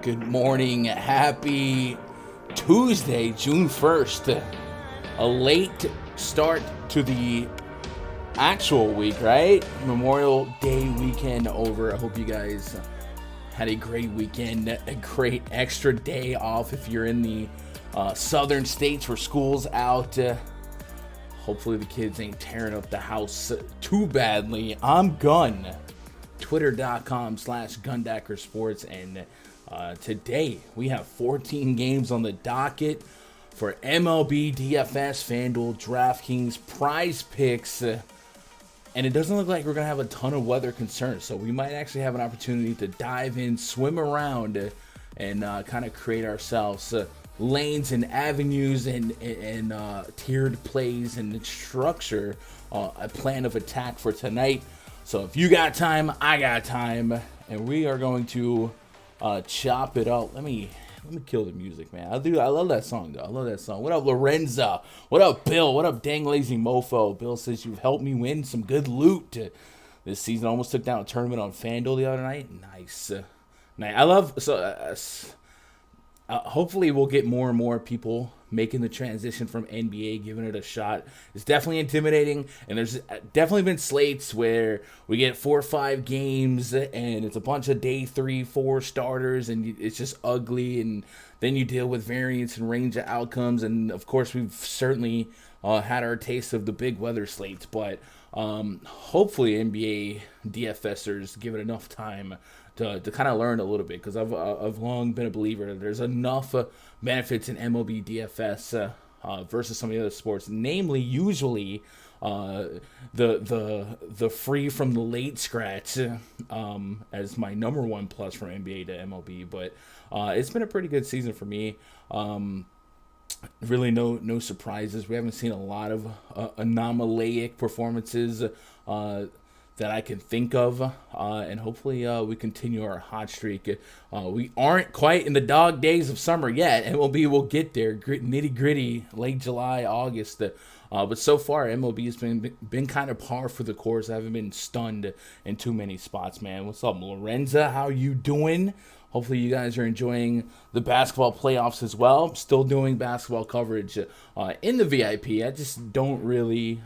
Good morning. Happy Tuesday, June 1st. A late start to the actual week, right? Memorial Day weekend over. I hope you guys had a great weekend, a great extra day off if you're in the southern states where school's out. Hopefully the kids ain't tearing up the house too badly. I'm Gun. Twitter.com/Gundackersports, and today we have 14 games on the docket for MLB DFS, FanDuel DraftKings, Prize Picks, and it doesn't look like we're going to have a ton of weather concerns, so we might actually have an opportunity to dive in, swim around, and kind of create ourselves lanes and avenues and tiered plays and structure a plan of attack for tonight. So if you got time, I got time, and we are going to chop it up. Let me kill the music, man. I love that song, though. I love that song. What up, Lorenza? What up, Bill? What up, Dang Lazy Mofo? Bill says you've helped me win some good loot this season. Almost took down a tournament on FanDuel the other night. Nice. I love hopefully we'll get more and more people making the transition from NBA, giving it a shot. It's definitely intimidating, and there's definitely been slates where we get 4 or 5 games, and it's a bunch of day 3, 4 starters, and it's just ugly, and then you deal with variance and range of outcomes, and of course we've certainly had our taste of the big weather slates, but hopefully NBA DFSers give it enough time to kind of learn a little bit, because I've long been a believer that there's enough benefits in MLB DFS versus some of the other sports, namely usually the free from the late scratch as my number one plus from NBA to MLB. But it's been a pretty good season for me. Really no surprises. We haven't seen a lot of anomalaic performances that I can think of, and hopefully we continue our hot streak. We aren't quite in the dog days of summer yet. MLB will get there, nitty gritty, late July, August. But so far, MLB has been kind of par for the course. I haven't been stunned in too many spots, man. What's up, Lorenza? How you doing? Hopefully you guys are enjoying the basketball playoffs as well. I'm still doing basketball coverage in the VIP. I just don't really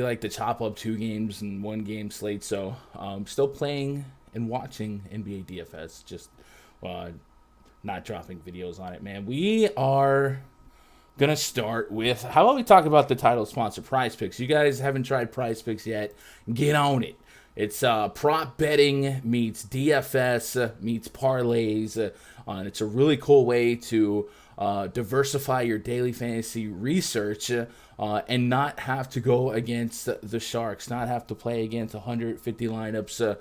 like to chop up 2 games in 1 game slate, so still playing and watching NBA DFS, just not dropping videos on it, man. We are gonna start with, how about we talk about the title sponsor, Prize Picks? You guys haven't tried Prize Picks yet, get on it. It's prop betting meets DFS meets parlays, and it's a really cool way to diversify your daily fantasy research and not have to go against the Sharks, not have to play against 150 lineups.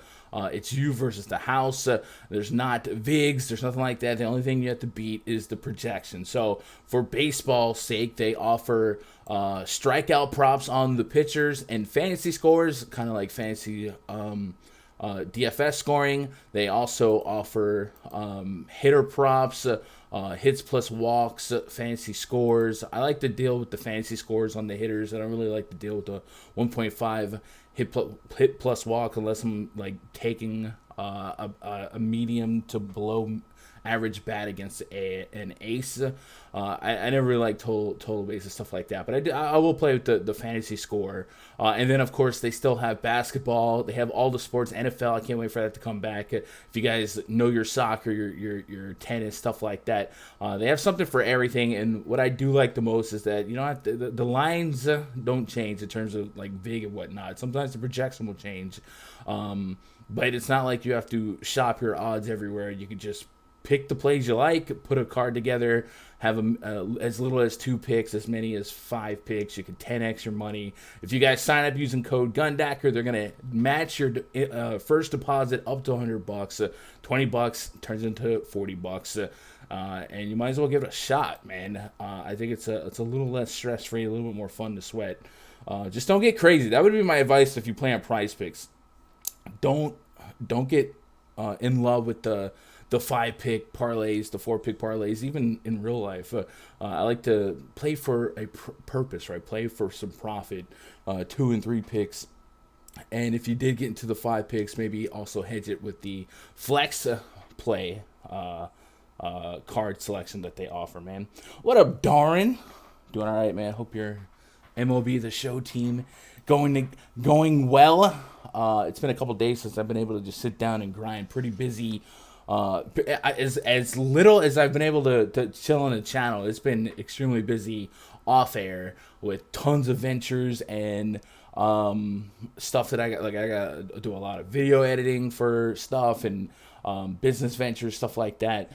It's you versus the house. There's not VIGs. There's nothing like that. The only thing you have to beat is the projection. So for baseball's sake, they offer strikeout props on the pitchers and fantasy scores, kind of like fantasy DFS scoring. They also offer hitter props, hits plus walks, fantasy scores. I like to deal with the fantasy scores on the hitters. I don't really like to deal with the 1.5 hit plus walk unless I'm like taking a medium to below average bat against an ace. I never really like total bases, stuff like that. But I will play with the fantasy score. And then, of course, they still have basketball. They have all the sports, NFL. I can't wait for that to come back. If you guys know your soccer, your tennis, stuff like that, they have something for everything. And what I do like the most is that, you know, the lines don't change in terms of like VIG and whatnot. Sometimes the projection will change. But it's not like you have to shop your odds everywhere. You can just pick the plays you like, put a card together, have as little as 2 picks, as many as 5 picks. You can 10x your money. If you guys sign up using code GUNDACKER, they're going to match your first deposit up to $100. $20 turns into $40. And you might as well give it a shot, man. I think it's a little less stress-free, a little bit more fun to sweat. Just don't get crazy. That would be my advice if you play on Prize Picks. Don't get in love with the 5-pick parlays, the 4-pick parlays, even in real life. I like to play for a purpose, right? Play for some profit, 2 and 3 picks. And if you did get into the 5 picks, maybe also hedge it with the flex play card selection that they offer, man. What up, Darren? Doing all right, man. Hope your MLB The Show team going well. It's been a couple days since I've been able to just sit down and grind. Pretty busy. As little as I've been able to chill on the channel, it's been extremely busy off air with tons of ventures and stuff that I got. Like I got to do a lot of video editing for stuff and business ventures, stuff like that.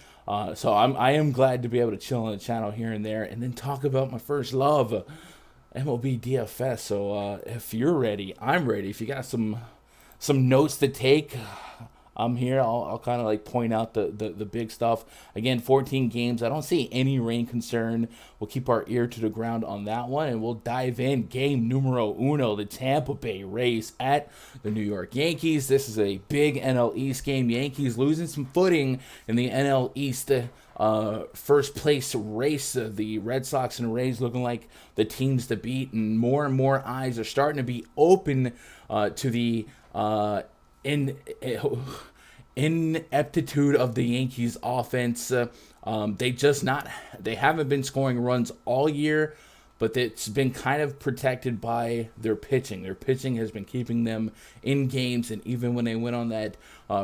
So I am glad to be able to chill on the channel here and there, and then talk about my first love, MLB DFS. So if you're ready, I'm ready. If you got some notes to take, I'm here. I'll kind of like point out the big stuff. Again, 14 games. I don't see any rain concern. We'll keep our ear to the ground on that one, and we'll dive in. Game numero uno, the Tampa Bay Rays at the New York Yankees. This is a big NL East game. Yankees losing some footing in the NL East first place race. The Red Sox and Rays looking like the teams to beat, and more eyes are starting to be open to the ineptitude of the Yankees offense. They haven't been scoring runs all year, but it's been kind of protected by their pitching. Their pitching has been keeping them in games, and even when they went on that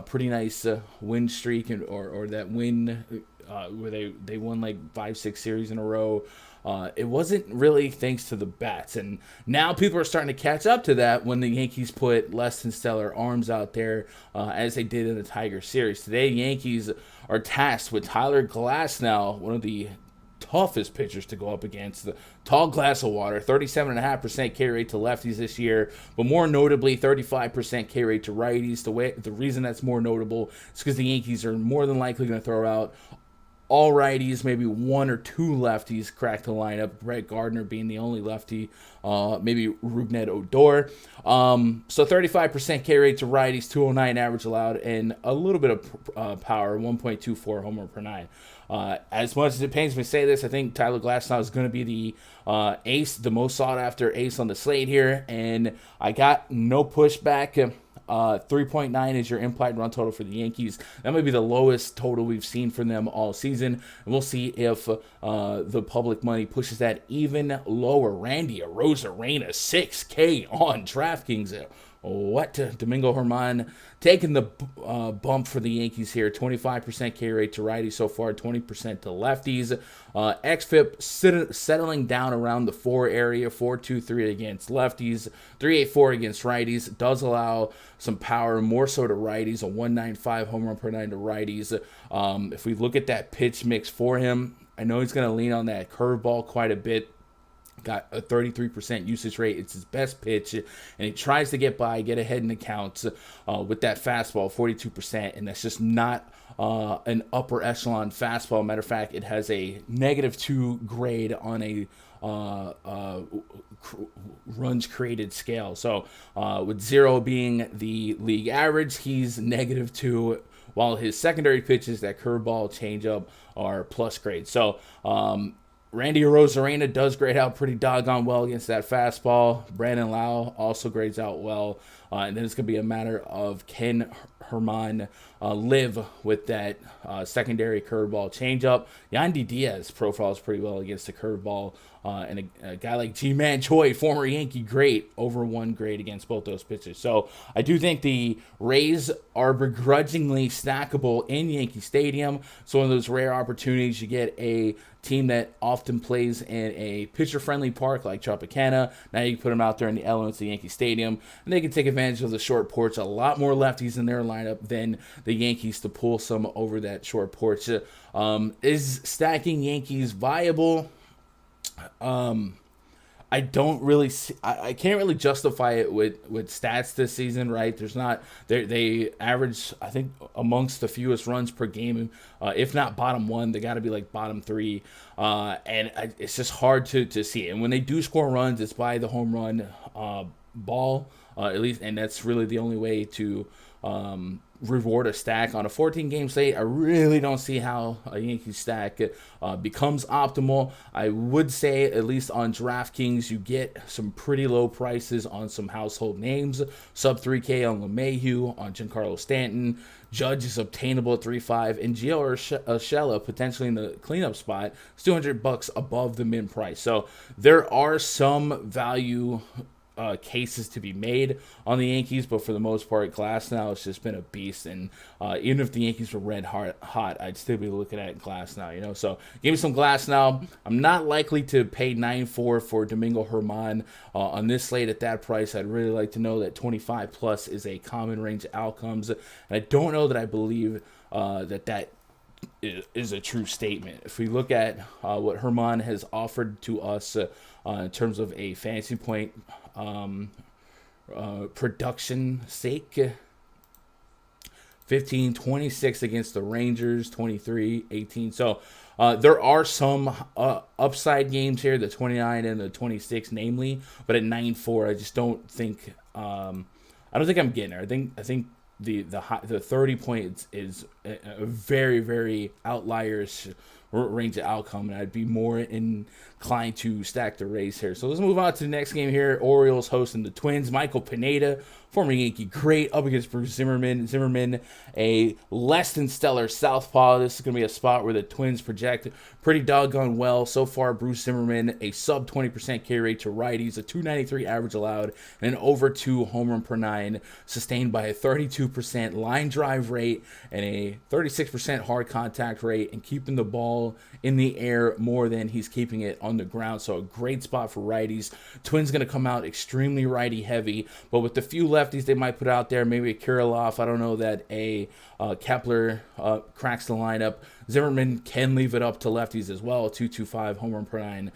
pretty nice win streak or that win where they won like 5-6 series in a row, it wasn't really thanks to the bats. And now people are starting to catch up to that when the Yankees put less than stellar arms out there as they did in the Tiger series. Today, Yankees are tasked with Tyler Glasnow, one of the toughest pitchers to go up against. The tall glass of water, 37.5% K rate to lefties this year, but more notably 35% K rate to righties. The reason that's more notable is because the Yankees are more than likely going to throw out all righties, maybe 1 or 2 lefties crack the lineup, Brett Gardner being the only lefty, maybe Rougned Odor. So 35% K rate to righties, 209 average allowed, and a little bit of power, 1.24 homer per 9. As much as it pains me to say this, I think Tyler Glasnow is going to be the ace, the most sought-after ace on the slate here, and I got no pushback. 3.9 is your implied run total for the Yankees. That might be the lowest total we've seen from them all season, and we'll see if the public money pushes that even lower. Randy Arozarena, 6K on DraftKings. What? Domingo Germán taking the bump for the Yankees here. 25% K rate to righties so far, 20% to lefties. XFIP settling down around the 4 area, 4.23 against lefties, 3.84 against righties. Does allow some power, more so to righties, a 1.95 home run per 9 to righties. If we look at that pitch mix for him, I know he's going to lean on that curveball quite a bit. Got a 33% usage rate. It's his best pitch, and he tries to get ahead in the counts with that fastball, 42%, and that's just not an upper echelon fastball. Matter of fact, it has a -2 grade on a runs created scale. So with 0 being the league average, he's -2, while his secondary pitches, that curveball, changeup, are plus grade. So Randy Arozarena does grade out pretty doggone well against that fastball. Brandon Lau also grades out well. And then it's going to be a matter of can Germán live with that secondary curveball changeup. Yandy Diaz profiles pretty well against the curveball. And a guy like Ji-Man Choi, former Yankee great, over 1 grade against both those pitches. So I do think the Rays are begrudgingly stackable in Yankee Stadium. It's one of those rare opportunities you get a team that often plays in a pitcher-friendly park like Tropicana. Now you can put them out there in the elements of Yankee Stadium, and they can take advantage of the short porch. A lot more lefties in their lineup than the Yankees to pull some over that short porch. Is stacking Yankees viable? I don't really see, I can't really justify it with stats this season, right? There's not, they average, I think, amongst the fewest runs per game, if not bottom 1, they got to be like bottom 3, and it's just hard to see. And when they do score runs, it's by the home run ball, at least, and that's really the only way to reward a stack on a 14-game slate. I really don't see how a Yankees stack becomes optimal. I would say, at least on DraftKings, you get some pretty low prices on some household names. Sub 3K on LeMahieu, on Giancarlo Stanton. Judge is obtainable at 3.5, and Gio Urshela potentially in the cleanup spot. It's $200 above the min price. So there are some value cases to be made on the Yankees, but for the most part, Glasnow has just been a beast, and even if the Yankees were red hot, I'd still be looking at Glasnow, so give me some Glasnow. I'm not likely to pay 9.4 for Domingo Germán on this slate at that price. I'd really like to know that 25 plus is a common range of outcomes, and I don't know that I believe that is a true statement. If we look at what Germán has offered to us in terms of a fantasy point production sake, 15, 26 against the Rangers, 23, 18. So there are some upside games here, the 29 and the 26 namely, but at 9.4, I just don't think I don't think I'm getting there. I think the 30 points is a very, very outliers range of outcome, and I'd be more inclined to stack the Rays here. So let's move on to the next game here. Orioles hosting the Twins. Michael Pineda, former Yankee great, up against Bruce Zimmerman. Zimmerman, a less than stellar southpaw. This is going to be a spot where the Twins project pretty doggone well. So far, Bruce Zimmerman, a sub 20% K rate to righties, a 293 average allowed, and an over 2 home run per 9, sustained by a 32% line drive rate and a 36% hard contact rate, and keeping the ball in the air more than he's keeping it on the ground. So a great spot for righties. Twins going to come out extremely righty heavy, but with the few lefties they might put out there, maybe a Kirilloff. I don't know that a Kepler cracks the lineup. Zimmerman can leave it up to lefties as well. 225 home run per 9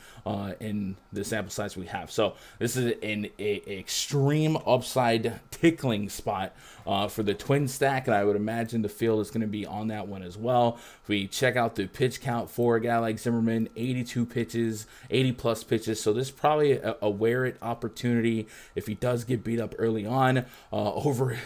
in the sample size we have. So this is an extreme upside tickling spot for the Twin stack, and I would imagine the field is going to be on that one as well. If we check out the pitch count for a guy like Zimmerman, 82 pitches, 80 plus pitches. So this is probably a wear it opportunity if he does get beat up early on over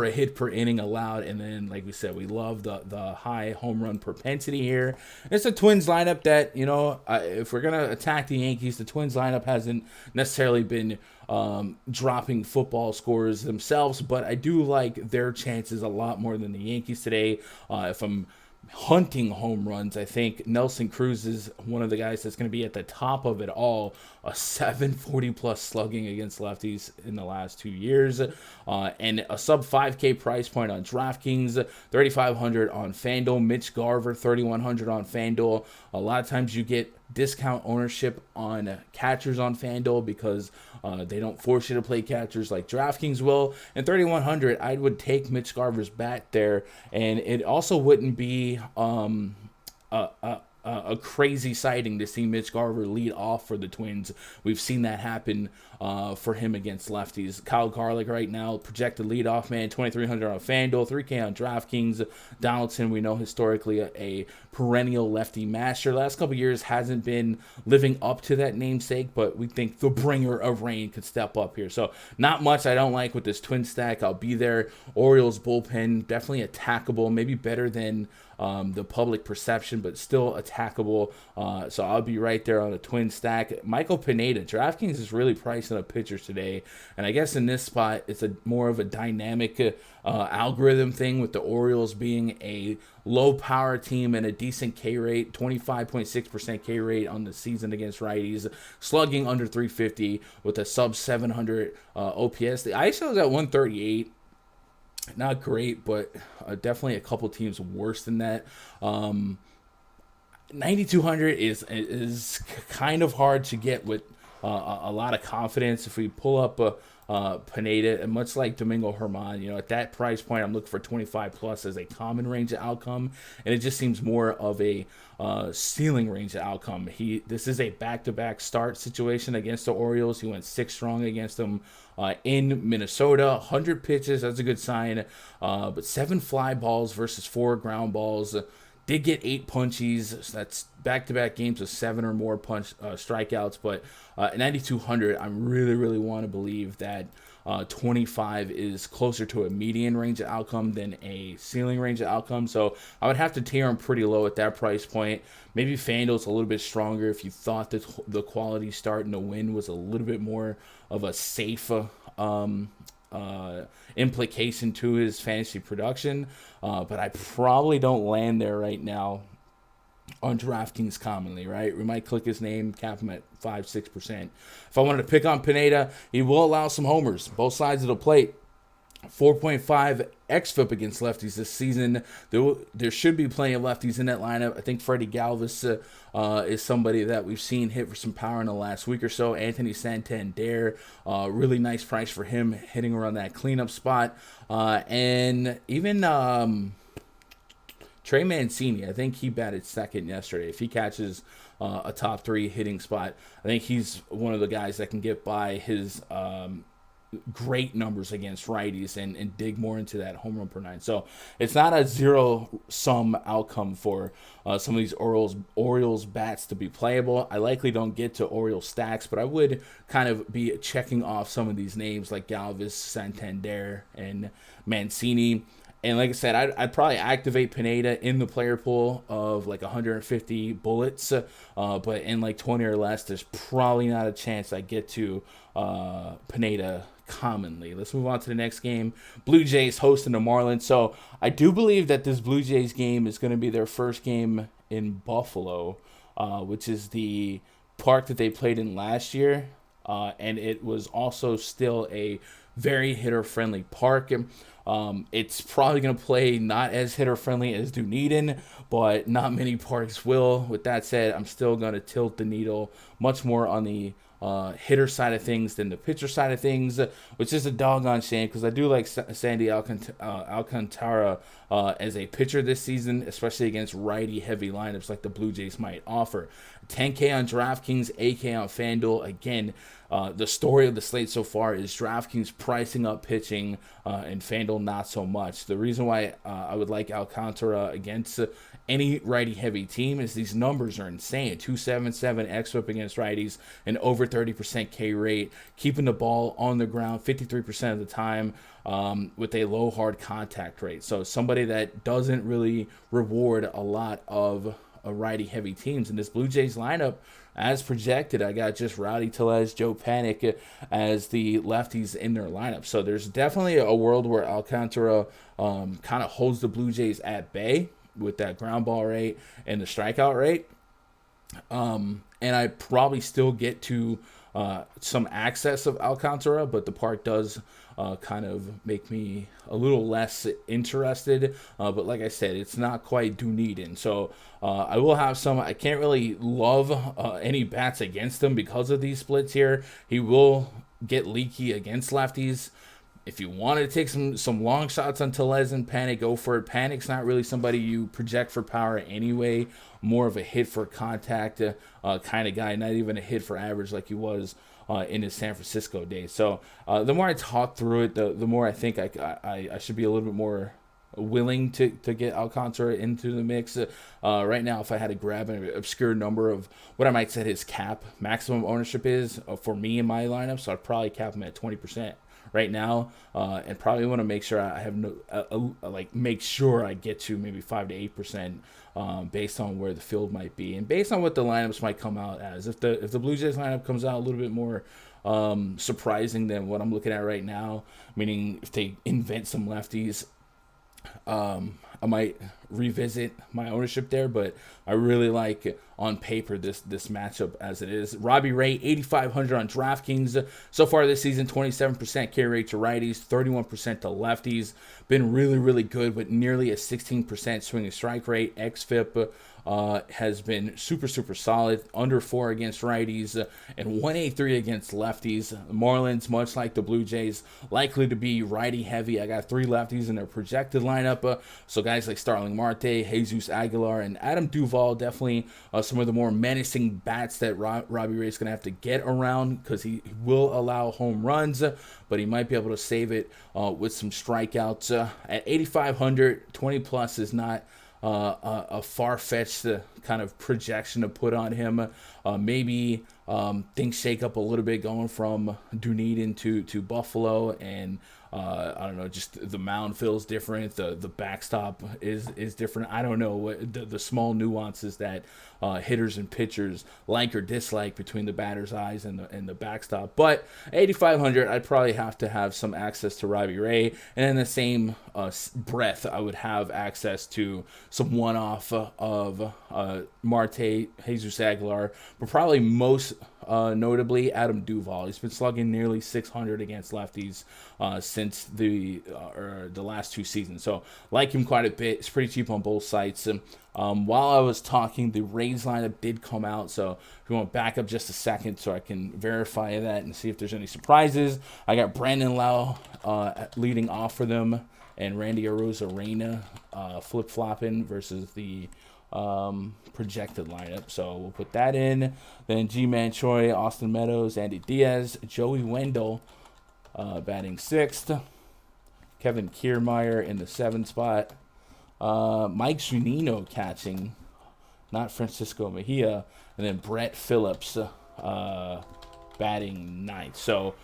a hit per inning allowed. And then, like we said, we love the high home run propensity here. It's a Twins lineup that, if we're going to attack the Yankees, the Twins lineup hasn't necessarily been dropping football scores themselves, but I do like their chances a lot more than the Yankees today. If I'm hunting home runs. I think Nelson Cruz is one of the guys that's going to be at the top of it all. A 740 plus slugging against lefties in the last 2 years, and a sub 5K price point on DraftKings, 3,500 on FanDuel. Mitch Garver, 3,100 on FanDuel. A lot of times you get discount ownership on catchers on FanDuel because they don't force you to play catchers like DraftKings will. And 3,100, I would take Mitch Garver's bat there, and it also wouldn't be a crazy sighting to see Mitch Garver lead off for the Twins. We've seen that happen for him against lefties. Kyle Garlick right now, projected leadoff man, 2,300 on FanDuel, 3K on DraftKings. Donaldson, we know historically a perennial lefty master. Last couple years hasn't been living up to that namesake, but we think the bringer of rain could step up here. So not much I don't like with this Twin stack. I'll be there. Orioles bullpen, definitely attackable, maybe better than the public perception, but still attackable. So I'll be right there on a Twin stack. Michael Pineda, DraftKings is really pricing up pitchers today, and I guess in this spot it's a more of a dynamic algorithm thing, with the Orioles being a low power team and a decent K rate, 25.6% K rate on the season against righties, slugging under 350 with a sub 700 OPS. The ISO is at 138. Not great, but definitely a couple teams worse than that. 9,200 is kind of hard to get with a lot of confidence. If we pull up Pineda, and much like Domingo Germán, at that price point, I'm looking for 25 plus as a common range of outcome, and it just seems more of a ceiling range of outcome. This is a back-to-back start situation against the Orioles. He went 6 strong against them in Minnesota. 100 pitches, that's a good sign, but 7 fly balls versus 4 ground balls. Did get 8 punchies. So that's back-to-back games with 7 or more strikeouts. But at 9,200, I really want to believe that 25 is closer to a median range of outcome than a ceiling range of outcome. So I would have to tier him pretty low at that price point. Maybe FanDuel's a little bit stronger if you thought that the quality start and the win was a little bit more of a safe implication to his fantasy production, but I probably don't land there right now on DraftKings commonly, right? We might click his name, cap him at 5-6%. If I wanted to pick on Pineda, he will allow some homers, both sides of the plate. 4.5 xFIP against lefties this season. There should be plenty of lefties in that lineup. I think Freddie Galvis is somebody that we've seen hit for some power in the last week or so. Anthony Santander, really nice price for him, hitting around that cleanup spot. And even Trey Mancini, I think he batted second yesterday. If he catches a top 3 hitting spot, I think he's one of the guys that can get by his great numbers against righties and dig more into that home run per 9. So it's not a zero-sum outcome for some of these Orioles bats to be playable. I likely don't get to Orioles stacks, but I would kind of be checking off some of these names like Galvis, Santander, and Mancini. And like I said, I'd probably activate Pineda in the player pool of like 150 bullets, but in like 20 or less, there's probably not a chance I get to Pineda commonly. Let's move on to the next game. Blue Jays hosting the Marlins. So I do believe that this Blue Jays game is going to be their first game in Buffalo, which is the park that they played in last year. And it was also still a very hitter-friendly park. It's probably going to play not as hitter-friendly as Dunedin, but not many parks will. With that said, I'm still going to tilt the needle much more on the hitter side of things than the pitcher side of things, which is a doggone shame because I do like Sandy Alcantara as a pitcher this season, especially against righty-heavy lineups like the Blue Jays might offer. 10K on DraftKings, 8K on FanDuel. Again, the story of the slate so far is DraftKings pricing up pitching and FanDuel not so much. The reason why I would like Alcantara against any righty-heavy team is these numbers are insane. 277 xWHIP against righties, and over 30% K rate, keeping the ball on the ground 53% of the time with a low hard contact rate. So somebody that doesn't really reward a lot of righty-heavy teams. In this Blue Jays lineup, as projected, I got just Rowdy Tellez, Joe Panic as the lefties in their lineup. So there's definitely a world where Alcantara kind of holds the Blue Jays at bay. with that ground ball rate and the strikeout rate. And I probably still get to some access of Alcantara, but the park does kind of make me a little less interested. But like I said, it's not quite Dunedin. So I will have some. I can't really love any bats against him because of these splits here. He will get leaky against lefties. If you want to take some long shots on Tellez and Panic, go for it. Panic's not really somebody you project for power anyway. More of a hit for contact kind of guy, not even a hit for average like he was in his San Francisco days. So the more I talk through it, the more I think I should be a little bit more willing to get Alcantara into the mix. Right now, if I had to grab an obscure number of what I might set his cap maximum ownership is for me in my lineup, so I'd probably cap him at 20%. Right now, and probably want to make sure I have make sure I get to maybe 5 to 8%, based on where the field might be and based on what the lineups might come out as. If the Blue Jays lineup comes out a little bit more surprising than what I'm looking at right now, meaning if they invent some lefties, I might revisit my ownership there, but I really like on paper this matchup as it is. Robbie Ray, 8,500 on DraftKings. So far this season, 27% carry rate to righties, 31% to lefties. Been really, really good with nearly a 16% swing and strike rate. XFIP has been super, super solid. Under 4 against righties and 183 against lefties. The Marlins, much like the Blue Jays, likely to be righty heavy. I got 3 lefties in their projected lineup. So guys like Starling Marte, Jesus Aguilar, and Adam Duvall, definitely some of the more menacing bats that Robbie Ray is going to have to get around, because he will allow home runs, but he might be able to save it with some strikeouts. At 8,500, 20 plus is not a far-fetched kind of projection to put on him. Maybe things shake up a little bit going from Dunedin to Buffalo, and I don't know, just the mound feels different. The backstop is different. I don't know what the small nuances that hitters and pitchers like or dislike between the batter's eyes and the backstop. But 8,500, I'd probably have to have some access to Robbie Ray, and in the same breath, I would have access to some one-off of Marte, Jesus Aguilar, but probably most notably Adam Duvall. He's been slugging nearly 600 against lefties since the last 2 seasons. So like him quite a bit. It's pretty cheap on both sites. While I was talking, the Rays lineup did come out. So if you want to back up just a second so I can verify that and see if there's any surprises. I got Brandon Lau leading off for them, and Randy Arozarena flip-flopping versus the projected lineup. So we'll put that in. Then G-Man Choi, Austin Meadows, Andy Diaz, Joey Wendell batting 6th. Kevin Kiermaier in the 7th spot. Mike Zunino catching, not Francisco Mejia. And then Brett Phillips batting 9th. So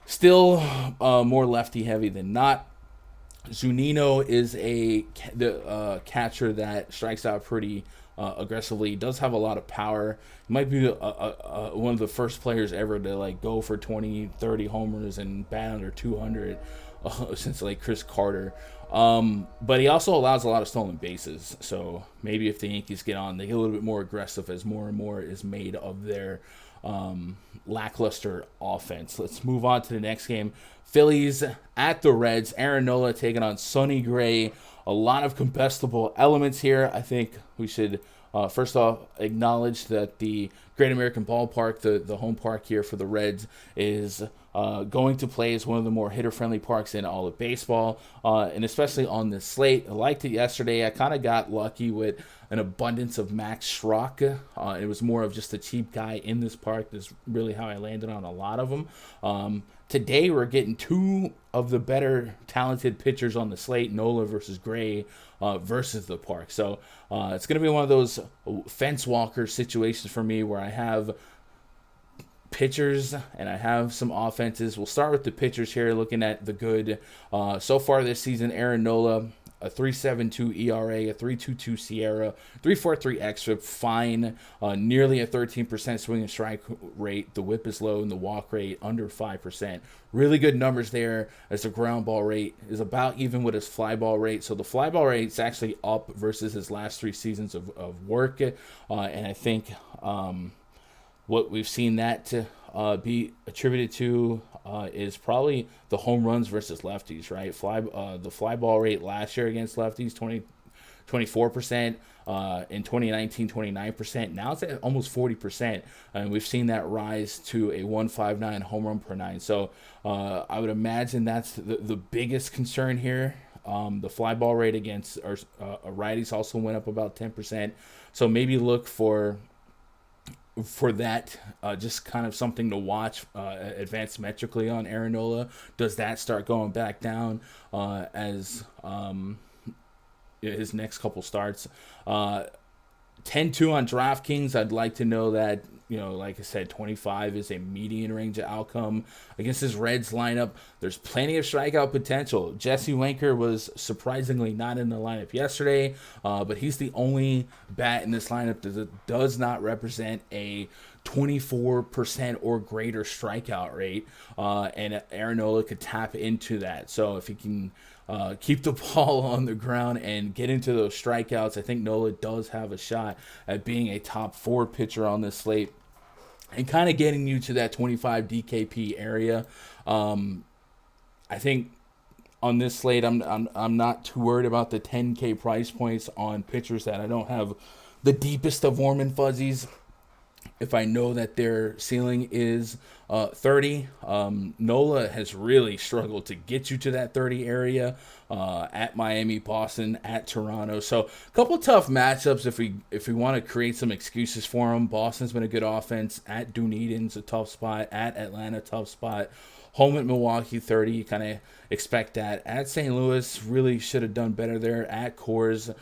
still more lefty heavy than not. Zunino is the catcher that strikes out pretty aggressively. He does have a lot of power. He might be one of the first players ever to go for 20, 30 homers and bat under 200 since Chris Carter. But he also allows a lot of stolen bases. So maybe if the Yankees get on, they get a little bit more aggressive as more and more is made of their lackluster offense. Let's move on to the next game. Phillies at the Reds. Aaron Nola taking on Sonny Gray. A lot of combustible elements here. I think we should first off acknowledge that the Great American Ballpark, the home park here for the Reds, is going to play as one of the more hitter-friendly parks in all of baseball, and especially on this slate. I liked it yesterday. I kind of got lucky with an abundance of Max Schrock. It was more of just a cheap guy in this park. That's really how I landed on a lot of them. Today we're getting 2 of the better talented pitchers on the slate, Nola versus Gray versus the park. So it's going to be one of those fence walker situations for me where I have pitchers and I have some offenses. We'll start with the pitchers here, looking at the good. So far this season, Aaron Nola, a 3.72 ERA, a 3.22 Sierra, 3.43 xFIP, fine. Nearly a 13% swing and strike rate. The whip is low and the walk rate under 5%. Really good numbers there, as the ground ball rate is about even with his fly ball rate. So the fly ball rate is actually up versus his last 3 seasons of work. And I think what we've seen that be attributed to is probably the home runs versus lefties, right? The fly ball rate last year against lefties, 24%. In 2019, 29%. Now it's at almost 40%. And we've seen that rise to a 1.59 home run per 9. So I would imagine that's the biggest concern here. The fly ball rate against righties also went up about 10%. So maybe look for that, just kind of something to watch advanced metrically on Aaron Nola. Does that start going back down as his next couple starts? 10-2 on DraftKings. I'd like to know that, like I said, 25 is a median range of outcome. Against his Reds lineup, there's plenty of strikeout potential. Jesse Winker was surprisingly not in the lineup yesterday, but he's the only bat in this lineup that does not represent a 24% or greater strikeout rate, and Aaron Nola could tap into that. So if he can keep the ball on the ground and get into those strikeouts, I think Nola does have a shot at being a top 4 pitcher on this slate and kind of getting you to that 25 DKP area. I think on this slate, I'm not too worried about the 10K price points on pitchers that I don't have the deepest of warm and fuzzies. If I know that their ceiling is 30, Nola has really struggled to get you to that 30 area at Miami, Boston, at Toronto. So a couple tough matchups if we want to create some excuses for him. Boston's been a good offense. At Dunedin's a tough spot. At Atlanta, tough spot. Home at Milwaukee, 30. You kind of expect that. At St. Louis, really should have done better there. At Coors,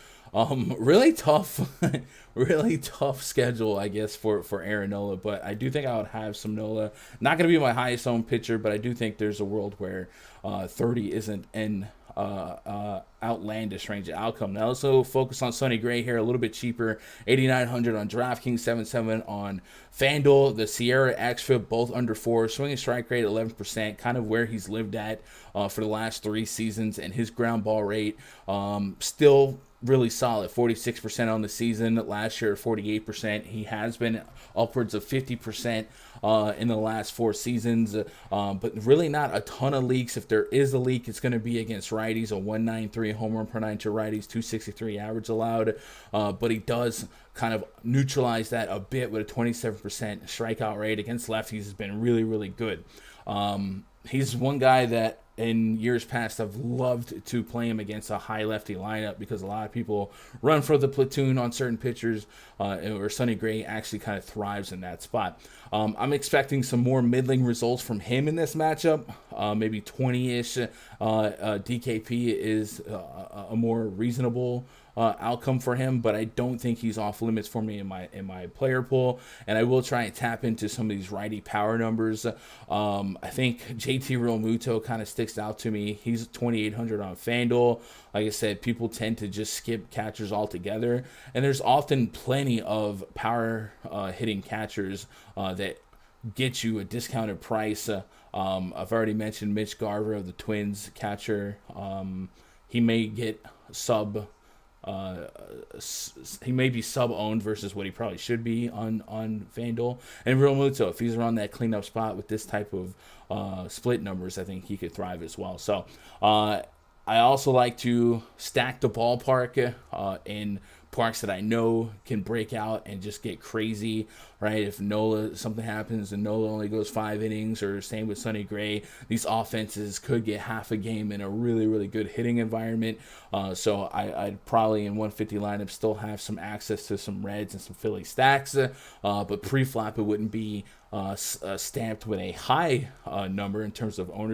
really tough schedule, I guess, for Aaron Nola. But I do think I would have some Nola. Not going to be my highest owned pitcher, but I do think there's a world where 30 isn't an outlandish range of outcome. Now, also focus on Sonny Gray here, a little bit cheaper, 8,900 on DraftKings, 7.7 on FanDuel. The Sierra xFIP both under 4, swinging strike rate 11%, kind of where he's lived at for the last 3 seasons, and his ground ball rate still really solid, 46% on the season. Last year, 48%. He has been upwards of 50% in the last 4 seasons, but really not a ton of leaks. If there is a leak, it's going to be against righties, a 193 home run per 9 to righties, 263 average allowed, but he does kind of neutralize that a bit with a 27% strikeout rate. Against lefties has been really, really good. He's one guy that in years past I've loved to play him against a high lefty lineup because a lot of people run for the platoon on certain pitchers, or Sonny Gray actually kind of thrives in that spot. I'm expecting some more middling results from him in this matchup. Maybe 20-ish DKP is a more reasonable outcome for him, but I don't think he's off limits for me in my player pool, and I will try and tap into some of these righty power numbers. I think JT Realmuto kind of sticks out to me. He's 2,800 on FanDuel. Like I said, people tend to just skip catchers altogether, and there's often plenty of power hitting catchers that get you a discounted price. I've already mentioned Mitch Garver of the Twins, catcher. He may get he may be sub-owned versus what he probably should be on FanDuel. And Realmuto, if he's around that cleanup spot with this type of split numbers, I think he could thrive as well. So I also like to stack the ballpark in parks that I know can break out and just get crazy, right? If something happens and Nola only goes 5 innings, or same with Sonny Gray, these offenses could get half a game in a really, really good hitting environment. So I'd probably in 150 lineup still have some access to some Reds and some Philly stacks, but pre-flop it wouldn't be stamped with a high number in terms of ownership.